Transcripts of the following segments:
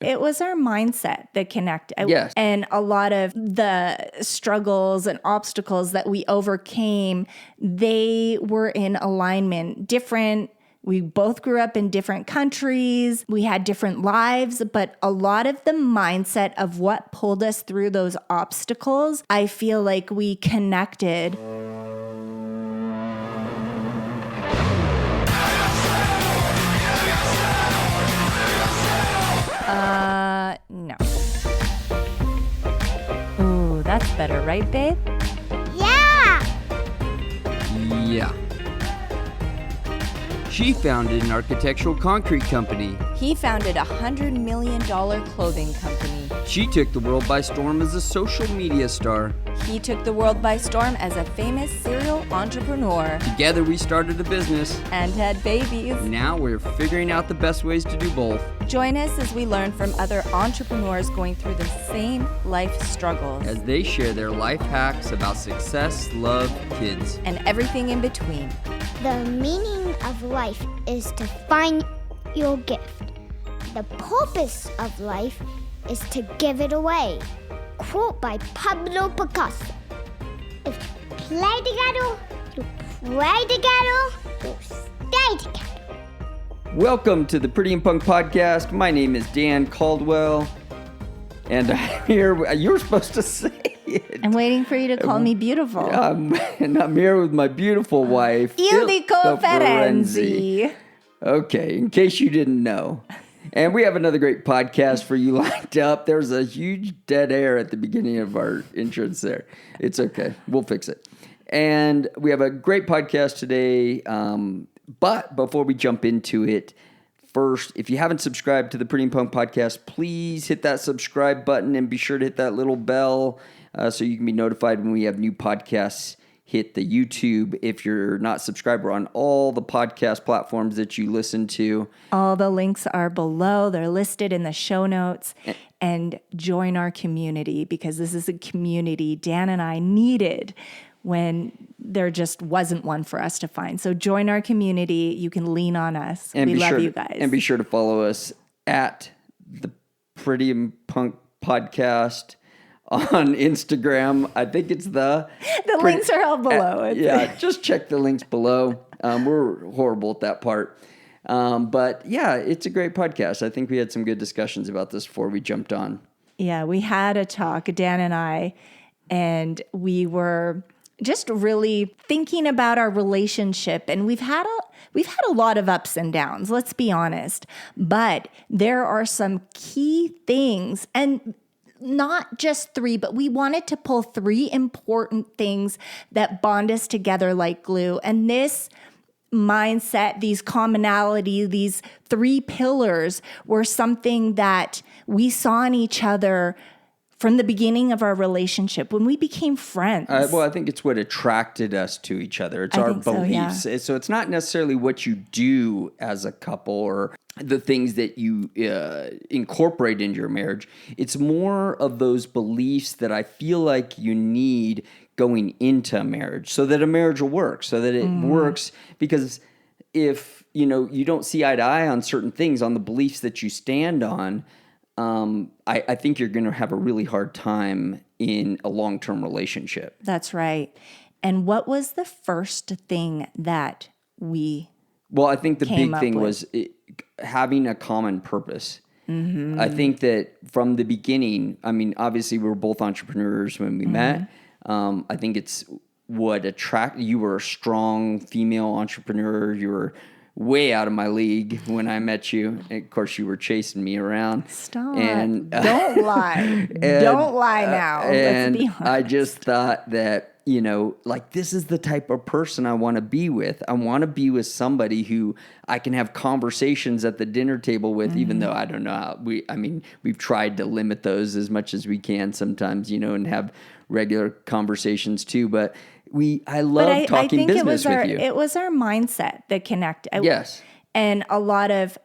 It was our mindset that connected. Yes. And a lot of the struggles and obstacles that we overcame, they were in alignment. We both grew up in different countries. We had different lives, but a lot of the mindset of what pulled us through those obstacles, I feel like we connected. No. Ooh, that's better, right, babe? Yeah! Yeah. She founded an architectural concrete company. He founded a $100 million clothing company. She took the world by storm as a social media star. He took the world by storm as a famous serial entrepreneur. Together we started a business. And had babies. Now we're figuring out the best ways to do both. Join us as we learn from other entrepreneurs going through the same life struggles. As they share their life hacks about success, love, kids, and everything in between. The meaning of life is to find your gift. The purpose of life is to give it away. Quote by Pablo Picasso. If you play together, you pray together, you stay together. Welcome to the Pretty and Punk Podcast. My name is Dan Caldwell, and I'm here. You were supposed to say it. I'm waiting for you to call me beautiful. And I'm here with my beautiful wife, Ildiko Ferenczi. Okay, in case you didn't know. And we have another great podcast for you lined up. There's a huge dead air at the beginning of our entrance there. It's okay. We'll fix it. And we have a great podcast today. But before we jump into it, first, if you haven't subscribed to the Pretty and Punk Podcast, please hit that subscribe button and be sure to hit that little bell so you can be notified when we have new podcasts hit the YouTube. If you're not subscribed, we're on all the podcast platforms that you listen to. All the links are below. They're listed in the show notes. And join our community, because this is a community Dan and I needed when there just wasn't one for us to find. So join our community. You can lean on us. We love you guys. And be sure to follow us at the Pretty and Punk Podcast on Instagram. I think it's the links are all below. Yeah, just check the links below. We're horrible at that part. But yeah, it's a great podcast. I think we had some good discussions about this before we jumped on. Yeah, we had a talk, Dan and I, and we were just really thinking about our relationship, and we've had a lot of ups and downs, let's be honest. But there are some key things, and not just three, but we wanted to pull three important things that bond us together like glue. And this mindset, these commonality, these three pillars were something that we saw in each other from the beginning of our relationship, when we became friends. Well, I think it's what attracted us to each other. It's our beliefs. So it's not necessarily what you do as a couple or the things that you incorporate into your marriage. It's more of those beliefs that I feel like you need going into a marriage so that a marriage will work, so that it works. Because if you don't see eye to eye on certain things, on the beliefs that you stand on, I think you're going to have a really hard time in a long-term relationship. That's right. And what was the first thing that we Well, I think the big thing was having a common purpose. Mm-hmm. I think that from the beginning, I mean, obviously we were both entrepreneurs when we met. I think it's what attracted you. Were a strong female entrepreneur. You were way out of my league when I met you. And of course, you were chasing me around. Stop. And, don't lie. Don't lie now. And let's be honest. I just thought that, like this is the type of person I want to be with. I want to be with somebody who I can have conversations at the dinner table with, even though I don't know how we've tried to limit those as much as we can sometimes, and have regular conversations too. But I love talking business with you. It was our mindset that connected. Yes. And a lot of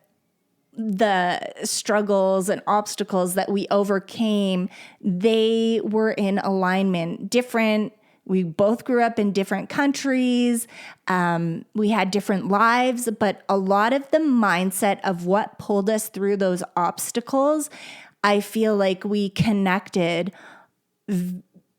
the struggles and obstacles that we overcame, they were in alignment. We both grew up in different countries. We had different lives, but a lot of the mindset of what pulled us through those obstacles, I feel like we connected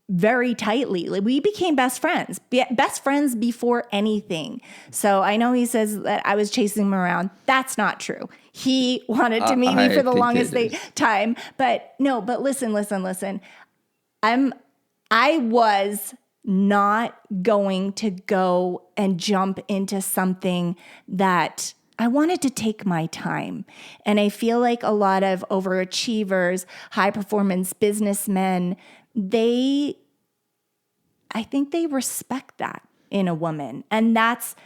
very tightly. Like, we became best friends before anything. So I know he says that I was chasing him around. That's not true. He wanted to meet me for the longest time. But no, but listen. I was not going to go and jump into something that I wanted to take my time. And I feel like a lot of overachievers, high performance businessmen, I think they respect that in a woman. And that's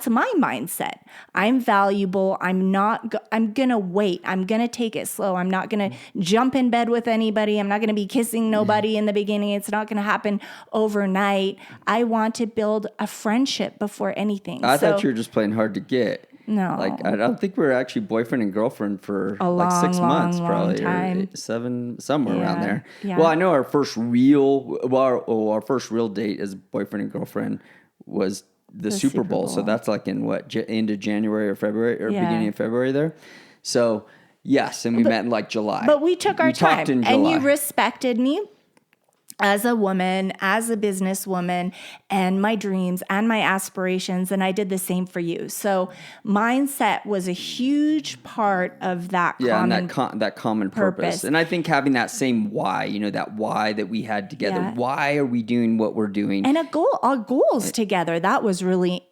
my mindset. I'm valuable. I'm going to wait. I'm going to take it slow. I'm not going to jump in bed with anybody. I'm not going to be kissing nobody in the beginning. It's not going to happen overnight. I want to build a friendship before anything. I thought you were just playing hard to get. No. Like, I don't think we were actually boyfriend and girlfriend for like 6 months, long probably, time. or 7, somewhere around there. Yeah. Well, I know our first real date as boyfriend and girlfriend was the Super Bowl. So that's like in end of January or February or beginning of February there. So yes, and we met in like July. But we took our time, talked in and July. you respected me as a woman, as a businesswoman, and my dreams and my aspirations, and I did the same for you. So mindset was a huge part of that common and that common purpose. And I think having that same why, that why that we had together. Yeah. Why are we doing what we're doing? And our goals together, that was really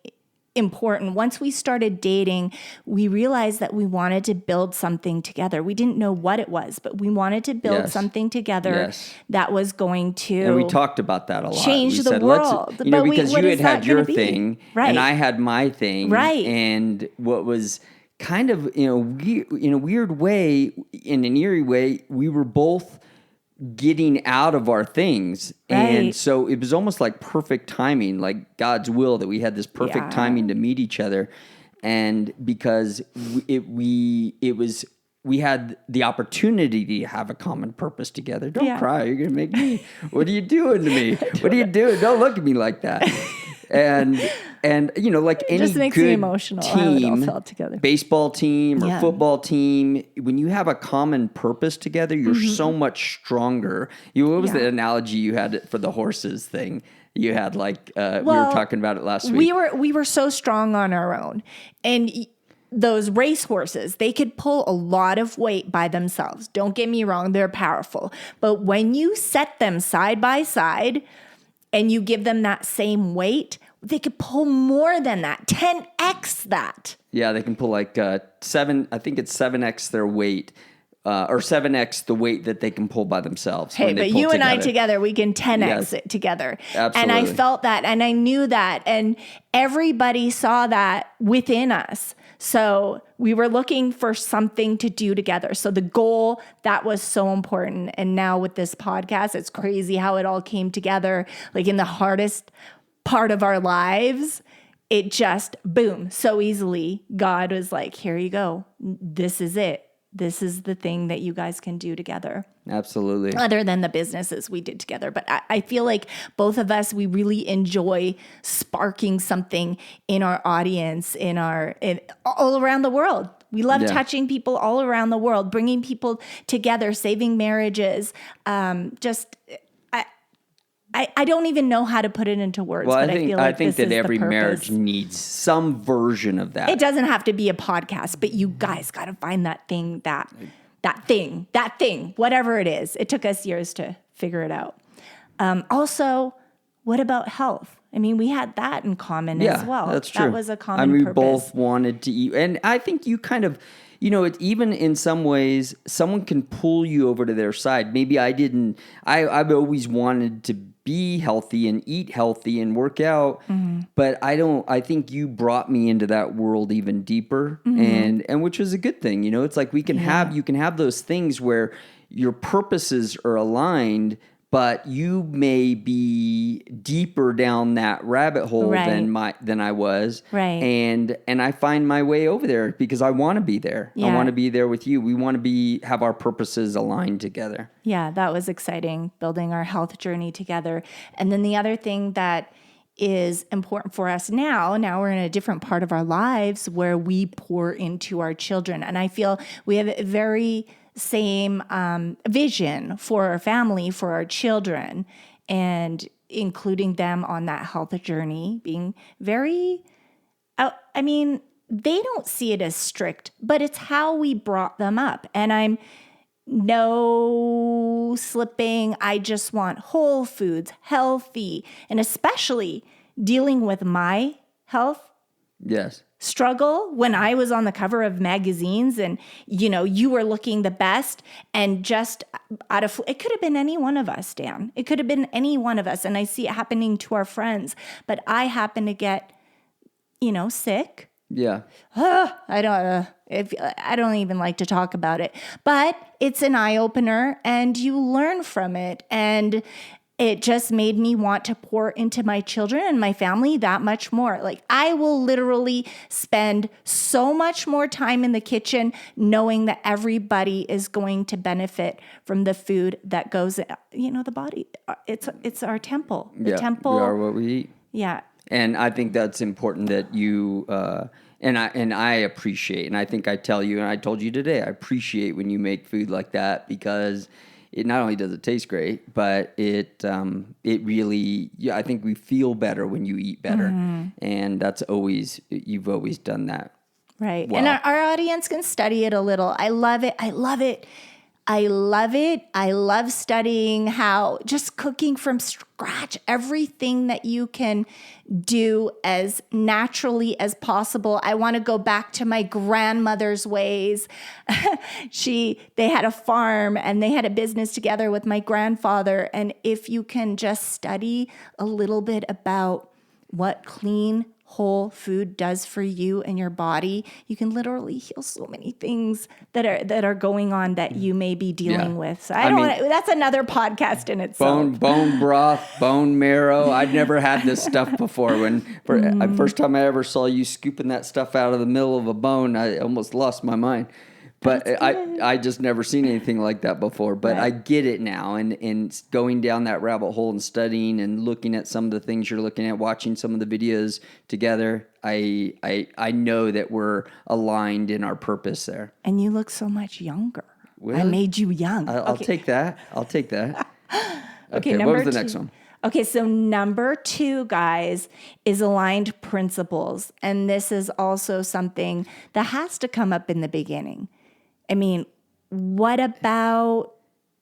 important. Once we started dating, we realized that we wanted to build something together. We didn't know what it was, but we wanted to build something together that was going to And we talked about that a lot. Change the world. Because you had your thing right. and I had my thing. Right. And what was kind of, in a weird way, in an eerie way, we were both getting out of our things. Right. And so it was almost like perfect timing, like God's will, that we had this perfect timing to meet each other. And because we had the opportunity to have a common purpose together. Don't cry. You're going to make me. What are you doing to me? What are you doing? Don't look at me like that. And like any just makes good me emotional. team, how it all together. baseball team or football team, when you have a common purpose together, you're so much stronger. What was the analogy you had for the horses thing? You had we were talking about it last week. We were so strong on our own, and those race horses, they could pull a lot of weight by themselves. Don't get me wrong, they're powerful. But when you set them side by side and you give them that same weight, they could pull more than that, 10x that. Yeah, they can pull like 7, I think it's 7x their weight, or 7x the weight that they can pull by themselves. Hey, but you and I together, we can 10x it together. Absolutely. And I felt that, and I knew that, and everybody saw that within us. So we were looking for something to do together. So the goal, that was so important. And now with this podcast, it's crazy how it all came together. Like in the hardest part of our lives, it just, boom, so easily. God was like, here you go. This is it. This is the thing that you guys can do together. Absolutely. Other than the businesses we did together. But I feel like both of us, we really enjoy sparking something in our audience, all around the world. We love touching people all around the world, bringing people together, saving marriages. I don't even know how to put it into words. Well, but I feel like I think this that is every the marriage needs some version of that. It doesn't have to be a podcast, but you guys got to find that thing, whatever it is. It took us years to figure it out. Also, what about health? I mean, we had that in common as well. That's true. That was a common purpose. We both wanted to eat. And I think you kind of, even in some ways, someone can pull you over to their side. Maybe I didn't. I've always wanted to be healthy and eat healthy and work out, but I think you brought me into that world even deeper, and which was a good thing. It's like you can have those things where your purposes are aligned, but you may be deeper down that rabbit hole than I was. Right. And I find my way over there because I want to be there. Yeah. I want to be there with you. We want to have our purposes aligned together. Yeah, that was exciting, building our health journey together. And then the other thing that is important for us now we're in a different part of our lives where we pour into our children. And I feel we have a very same vision for our family, for our children, and including them on that health journey, being very, they don't see it as strict, but it's how we brought them up. And I'm no slipping. I just want whole foods, healthy, and especially dealing with my health struggle when I was on the cover of magazines and, you were looking the best and just it could have been any one of us, Dan. It could have been any one of us. And I see it happening to our friends, but I happen to get, sick. Yeah. I don't even like to talk about it, but it's an eye opener and you learn from it. And it just made me want to pour into my children and my family that much more. Like I will literally spend so much more time in the kitchen knowing that everybody is going to benefit from the food that goes, the body. It's our temple. The temple. We are what we eat. Yeah. And I think that's important that you and I appreciate, and I think I tell you, and I told you today, I appreciate when you make food like that because it not only does it taste great, but it really, I think we feel better when you eat better, and you've always done that. Right, well. And our audience can study it a little. I love it. I love it. I love studying how just cooking from scratch, everything that you can do as naturally as possible. I want to go back to my grandmother's ways. They had a farm and they had a business together with my grandfather. And if you can just study a little bit about what clean, whole food does for you and your body, you can literally heal so many things that are going on that you may be dealing with. So that's another podcast in itself. Bone broth, bone marrow. I'd never had this stuff before. First time I ever saw you scooping that stuff out of the middle of a bone, I almost lost my mind. But I just never seen anything like that before. But I get it now. And going down that rabbit hole and studying and looking at some of the things you're looking at, watching some of the videos together, I know that we're aligned in our purpose there. And you look so much younger. Really? I made you young. I'll take that. Okay, what was the next one? Okay, so number 2, guys, is aligned principles. And this is also something that has to come up in the beginning. I mean, what about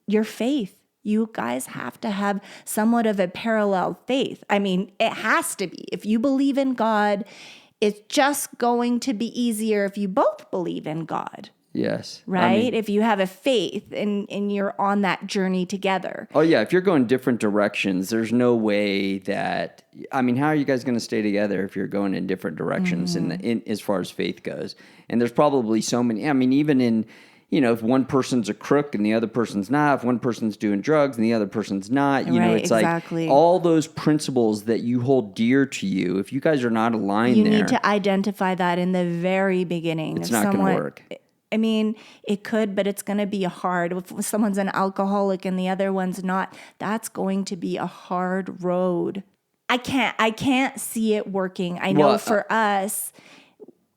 your faith? You guys have to have somewhat of a parallel faith. I mean, it has to be. If you believe in God, it's just going to be easier if you both believe in God. Yes. Right? If you have a faith and you're on that journey together. Oh, yeah. If you're going different directions, there's no way that, how are you guys going to stay together if you're going in different directions in as far as faith goes? And there's probably so many, even in, if one person's a crook and the other person's not, if one person's doing drugs and the other person's not, it's exactly. like all those principles that you hold dear to you, if you guys are not aligned you need to identify that in the very beginning. It's not going to work. It could, but it's going to be hard. If someone's an alcoholic and the other one's not, that's going to be a hard road. I can't see it working. I know for us,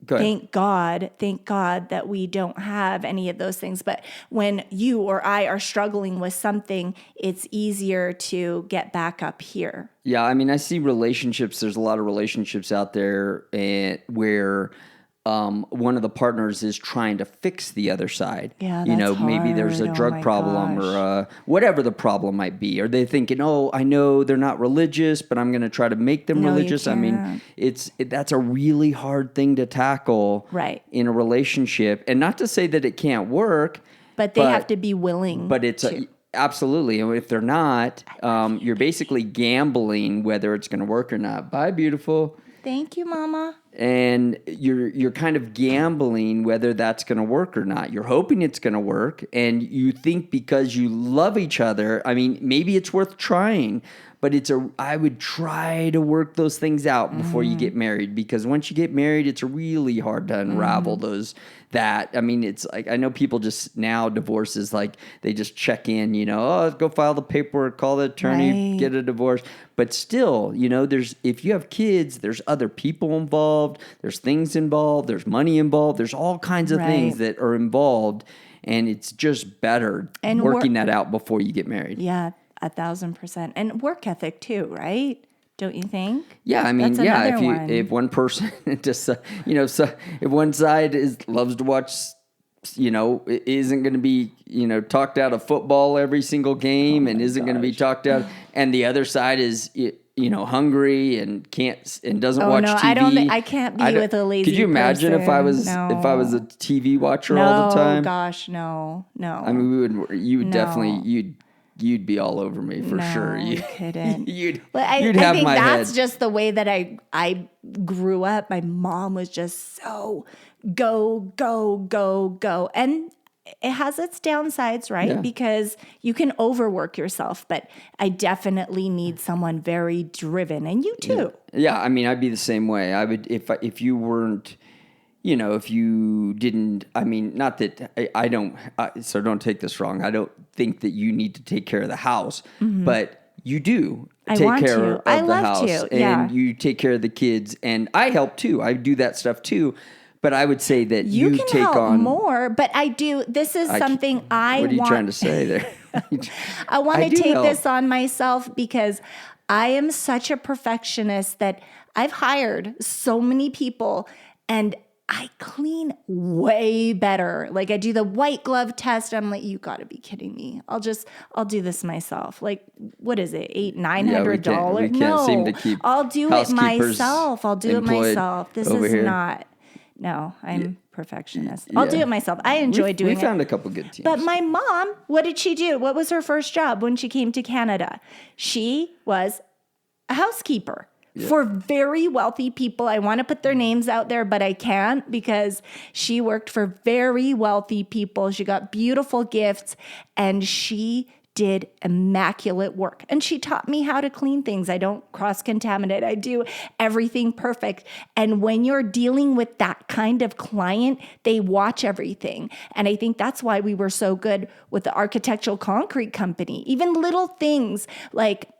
thank God that we don't have any of those things. But when you or I are struggling with something, it's easier to get back up here. Yeah, I see relationships. There's a lot of relationships out there where one of the partners is trying to fix the other side. Yeah, that's maybe there's a drug problem or whatever the problem might be. Or they thinking, I know they're not religious, but I'm going to try to make them religious. That's a really hard thing to tackle in a relationship. And not to say that it can't work. But they have to be willing. But it's absolutely. And if they're not, you're basically gambling whether it's going to work or not. Bye, beautiful. Thank you, Mama. and you're kind of gambling whether that's going to work or not. You're hoping it's going to work, and you think because you love each other, I mean, maybe it's worth trying, but I would try to work those things out before you get married, because once you get married, it's really hard to unravel I mean, it's like, I know people just now, divorces, like they just check in, go file the paperwork, call the attorney, Right. get a divorce. But still, if you have kids, there's other people involved, there's things involved, there's money involved, there's all kinds of things that are involved. And it's just better working that out before you get married. Yeah, 1,000%. And work ethic too, right? Don't you think? Yeah, I mean, That's another one. if one person just if one side loves to watch, isn't going to be talked out of football every single game, and isn't going to be talked out, and the other side is hungry and can't and doesn't watch TV. I can't be with a lazy. Could you imagine person. if I was a TV watcher all the time? Gosh, no. I mean, you would definitely you'd be all over me for sure. You couldn't. you'd I have think my that's head. just the way that I grew up. My mom was just so go, and it has its downsides, right? Yeah. Because you can overwork yourself, but I definitely need someone very driven, and you too. Yeah, I mean, I'd be the same way. I would if you weren't. If you didn't, I mean, not that I don't, so don't take this wrong. I don't think that you need to take care of the house, but you do take care of the house, and you take care of the kids, and I help too. I do that stuff too, but I would say that you can take help on more. But I do. This is something I What are you want. trying to say there? I want to do take help. this on myself because I am such a perfectionist that I've hired so many people, and I clean way better. Like I do the white glove test. I'm like, you got to be kidding me. I'll do this myself. Like, what is it? $900? We can't seem to keep I'll do it housekeepers myself. I'll do it employed myself. This over is here. not. No, I'm perfectionist. I'll do it myself. I enjoy doing We found a couple good teams. But my mom, what did she do? What was her first job when she came to Canada? She was a housekeeper. For very wealthy people. I want to put their names out there, but I can't because she worked for very wealthy people. She got beautiful gifts and she did immaculate work. And she taught me how to clean things. I don't cross-contaminate. I do everything perfect. And when you're dealing with that kind of client, they watch everything. And I think that's why we were so good with the architectural concrete company. Even little things like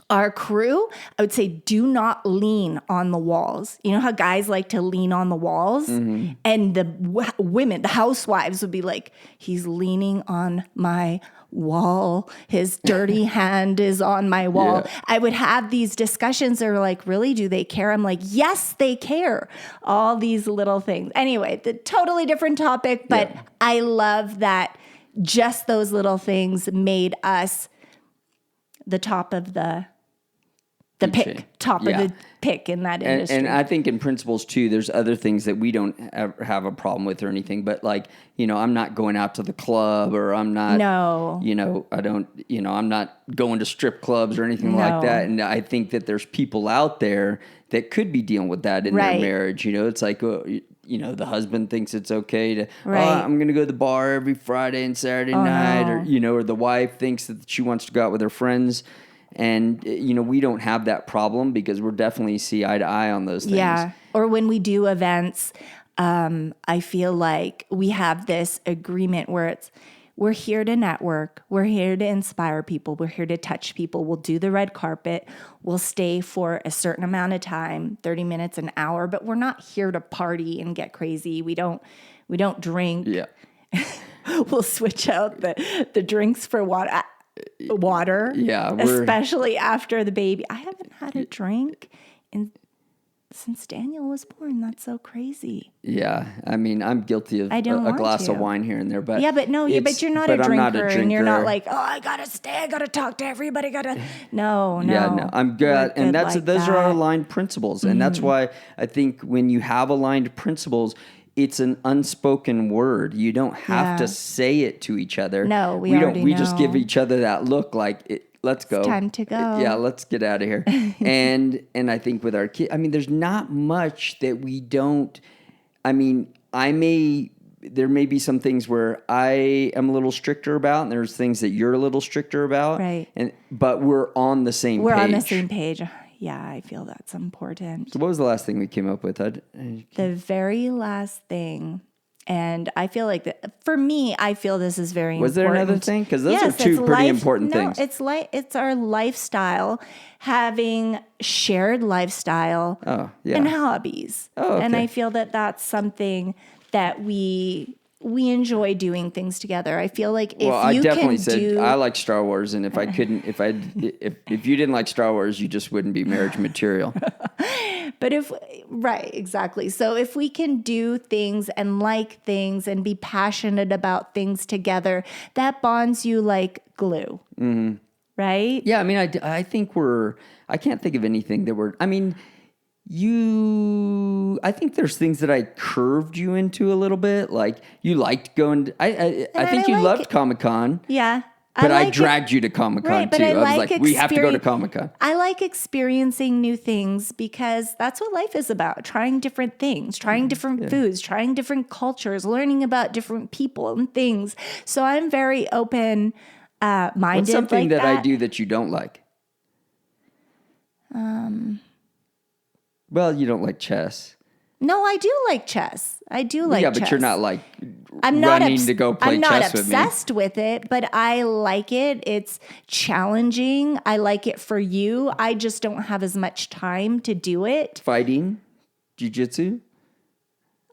our crew, I would say, do not lean on the walls. You know how guys like to lean on the walls? Mm-hmm. And the women, the housewives would be like, he's leaning on my wall. His dirty hand is on my wall. Yeah. I would have these discussions that are like, really? Do they care? I'm like, yes, they care. All these little things. Anyway, the totally different topic, but I love that just those little things made us the top of the pick, top of the pick in that industry. And I think in principles too, there's other things that we don't have a problem with or anything, but like, I'm not going out to the club, or I'm not, I don't, I'm not going to strip clubs or anything like that. And I think that there's people out there that could be dealing with that in their marriage. It's like, the husband thinks it's okay to, I'm going to go to the bar every Friday and Saturday night, or the wife thinks that she wants to go out with her friends. And, we don't have that problem because we're definitely see eye to eye on those things. Yeah. Or when we do events, I feel like we have this agreement where we're here to network. We're here to inspire people. We're here to touch people. We'll do the red carpet. We'll stay for a certain amount of time, 30 minutes, an hour, but we're not here to party and get crazy. We don't drink. Yeah. We'll switch out the drinks for water. Yeah, especially after the baby. I haven't had a drink since Daniel was born. That's so crazy. Yeah, I mean, I'm guilty of a glass of wine here and there, but but you're not a drinker, and you're not like, oh, I gotta stay, I gotta talk to everybody, no. Yeah, no, I'm good, and those are our aligned principles, and that's why I think when you have aligned principles, it's an unspoken word. You don't have to say it to each other. No, we don't. already We know. just give each other that look, like let's go. Time to go. Yeah, let's get out of here. and I think with our kids, I mean, there's not much that we don't. I mean, there may be some things where I am a little stricter about, and there's things that you're a little stricter about. Right. But we're on the same page. We're on the same page. Yeah, I feel that's important. So what was the last thing we came up with? The very last thing, and I feel like that for me, I feel this is very important. Was there another thing? Because those are two pretty important things. It's our lifestyle, having shared lifestyle and hobbies. Oh, okay. And I feel that that's something that we enjoy doing things together. I feel like I definitely said I like Star Wars, and if if you didn't like Star Wars, you just wouldn't be marriage material. But right, exactly. So if we can do things and like things and be passionate about things together, that bonds you like glue. Mm-hmm. Right? Yeah, I mean, I think I can't think of anything that I mean, I think there's things that I curved you into a little bit. Like you liked going, I think you loved Comic-Con. Yeah. But I dragged you to Comic-Con too. I was like, we have to go to Comic-Con. I like experiencing new things because that's what life is about. Trying different things, trying different foods, trying different cultures, learning about different people and things. So I'm very open minded. What's something that I do that you don't like? Well, you don't like chess. No, I do like chess. I do like chess. Yeah, but you're not like running to go play chess with me. I'm not obsessed with it, but I like it. It's challenging. I like it for you. I just don't have as much time to do it. Fighting? Jiu-jitsu?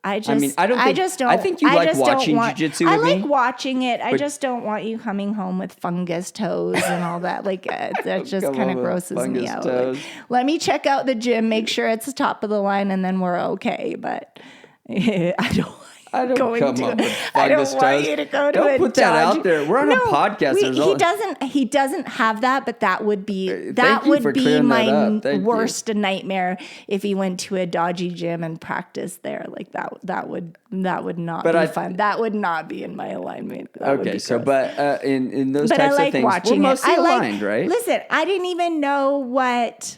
I think you like watching jiu-jitsu with me. I like watching it. I just don't want you coming home with fungus toes and all that. Like that just kind of grosses me out. Like, let me check out the gym, make sure it's top of the line, and then we're okay. But I don't want you to go to Don't put that out there. We're on a podcast. He doesn't have that, but that would be my worst nightmare if he went to a dodgy gym and practiced there. Like that would not be fun. That would not be in my alignment. Okay, so but in those types of things, we're mostly aligned, right? Listen, I didn't even know what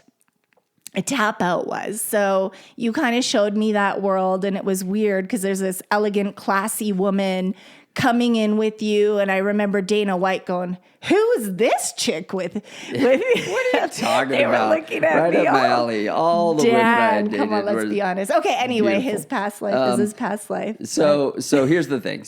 a tap out was. So you kind of showed me that world, and it was weird because there's this elegant, classy woman coming in with you. And I remember Dana White going, "Who's this chick with What are you talking about? Were looking at me up my alley. All the women I dated. Come on, let's be honest. Okay, anyway, beautiful. His past life is his past life. So here's the thing.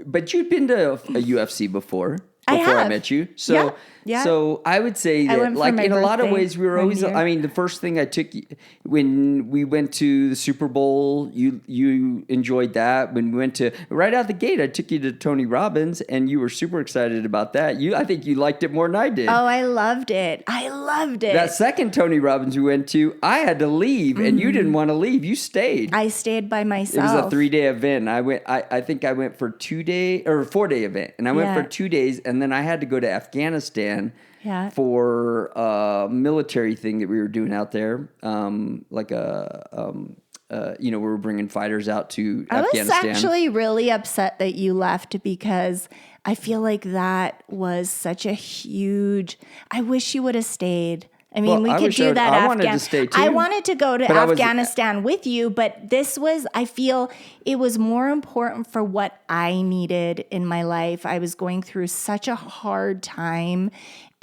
But you'd been to a UFC before I met you. So Yeah. So I would say that, like, in a lot of ways, we were always, year. I mean, the first thing I took you, when we went to the Super Bowl, you enjoyed that. When we went to, right out the gate, I took you to Tony Robbins, and you were super excited about that. I think you liked it more than I did. Oh, I loved it. That second Tony Robbins we went to, I had to leave, and you didn't want to leave. You stayed. I stayed by myself. It was a 3-day event. I think I went for 2-day or 4-day event, and I went for 2 days, and then I had to go to Afghanistan for a military thing that we were doing out there, we were bringing fighters out to Afghanistan. I was actually really upset that you left because I feel like that was such a huge. I wish you would have stayed. I mean, we could do that. I wanted to stay too. I wanted to go to Afghanistan with you, but this was, I feel it was more important for what I needed in my life. I was going through such a hard time,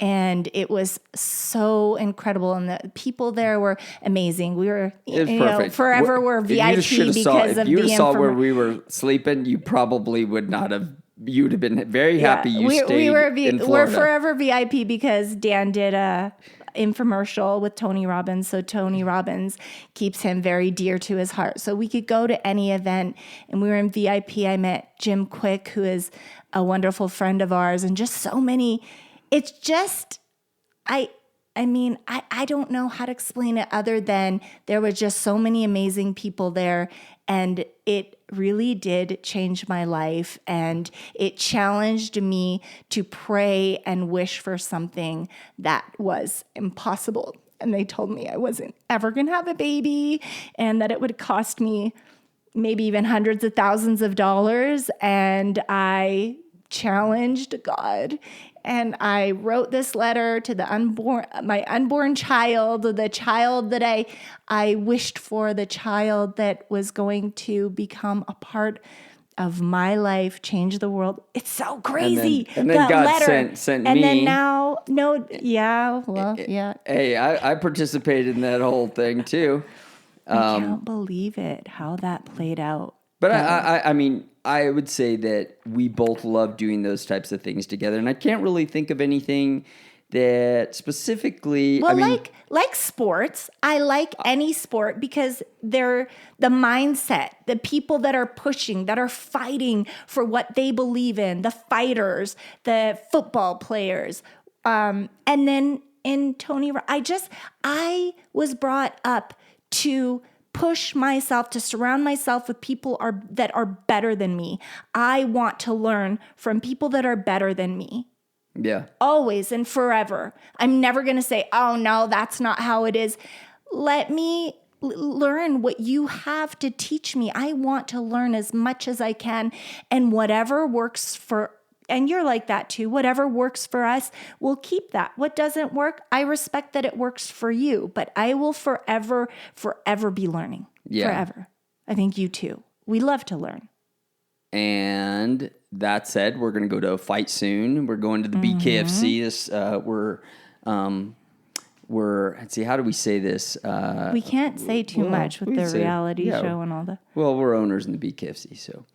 and it was so incredible. And the people there were amazing. We were, forever we're VIP because of the If you saw where we were sleeping, you probably would not have. You would have been very happy you stayed in Florida. We're forever VIP because Dan did a infomercial with Tony Robbins. So Tony Robbins keeps him very dear to his heart. So we could go to any event, and we were in VIP. I met Jim Quick, who is a wonderful friend of ours, and just so many. It's just, I don't know how to explain it other than there were just so many amazing people there, and it really did change my life, and it challenged me to pray and wish for something that was impossible. And they told me I wasn't ever going to have a baby, and that it would cost me maybe even hundreds of thousands of dollars. And I challenged God, and I wrote this letter to my unborn child, the child that I wished for, the child that was going to become a part of my life, change the world. It's so crazy. And then that God letter. sent and me. then now, yeah. Hey, I participated in that whole thing too. I can't believe it, how that played out. But I mean, I would say that we both love doing those types of things together. And I can't really think of anything that specifically... Well, like sports, I like any sport because they're the mindset, the people that are pushing, that are fighting for what they believe in, the fighters, the football players. And then in Tony, I was brought up to push myself, to surround myself with people that are better than me. I want to learn from people that are better than me. Yeah. Always and forever. I'm never going to say, oh, no, that's not how it is. Let me learn what you have to teach me. I want to learn as much as I can. And whatever works and you're like that too, whatever works for us, we'll keep that. What doesn't work, I respect that it works for you. But I will forever be learning. Yeah. Forever. I think you too. We love to learn. And that said, we're going to go to a fight soon. We're going to the BKFC. This let's see, how do we say this? We can't say too much with the reality show and all that. Well, we're owners in the BKFC, so.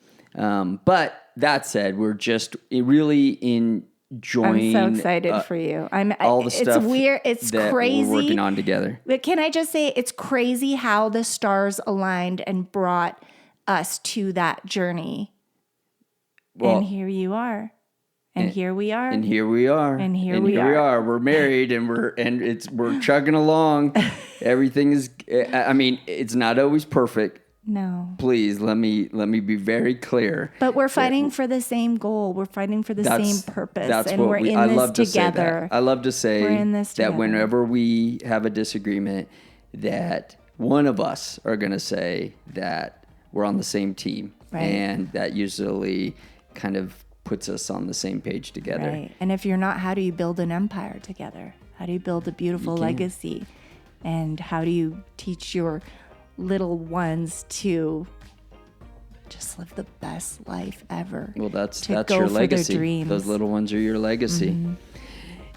But that said, we're just really enjoying. I'm so excited for you. All the stuff. It's weird. It's that crazy. We're working on together. But can I just say, it's crazy how the stars aligned and brought us to that journey. Well, and here you are. And here we are. And here we are. And here we are. We're married and we're chugging along. Everything is, I mean, it's not always perfect. No. Please let me be very clear. But we're fighting for the same goal. We're fighting for the same purpose. That's and what we're in this together. I love to say we're in this together. That whenever we have a disagreement, that one of us are going to say that we're on the same team. Right. And that usually kind of puts us on the same page together. Right. And if you're not, how do you build an empire together? How do you build a beautiful legacy? And how do you teach your little ones to just live the best life ever? Well, that's your legacy. Those little ones are your legacy. Mm-hmm.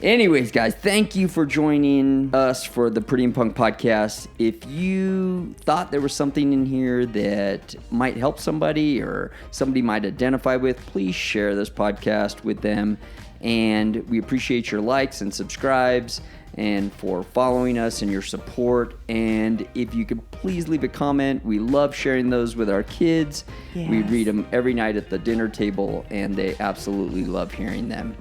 Anyways, guys, thank you for joining us for the Pretty and Punk podcast. If you thought there was something in here that might help somebody or somebody might identify with, please share this podcast with them. And we appreciate your likes and subscribes and for following us and your support. And if you could please leave a comment. We love sharing those with our kids. Yes. We read them every night at the dinner table, and they absolutely love hearing them.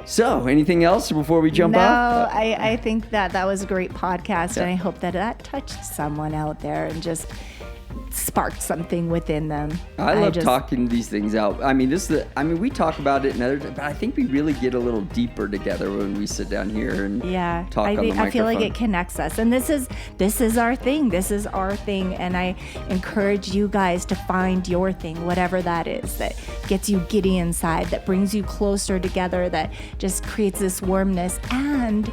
So, anything else before we jump off? No, I think that was a great podcast, and I hope that touched someone out there and just sparked something within them. I love talking these things out. I mean, we talk about it another time, but I think we really get a little deeper together when we sit down here and talk on the microphone. I feel like it connects us, and this is our thing. This is our thing, and I encourage you guys to find your thing, whatever that is, that gets you giddy inside, that brings you closer together, that just creates this warmness and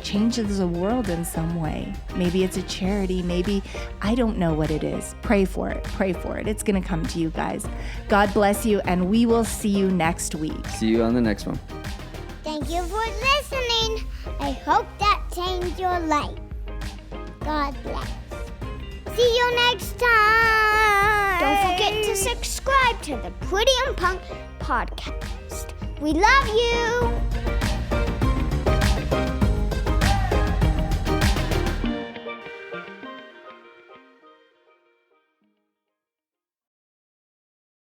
changes the world in some way. Maybe it's a charity. Maybe, I don't know what it is. Pray for it. Pray for it. It's going to come to you guys. God bless you, and we will see you next week. See you on the next one. Thank you for listening. I hope that changed your life. God bless. See you next time. Don't forget to subscribe to the Pretty and Punk podcast. We love you.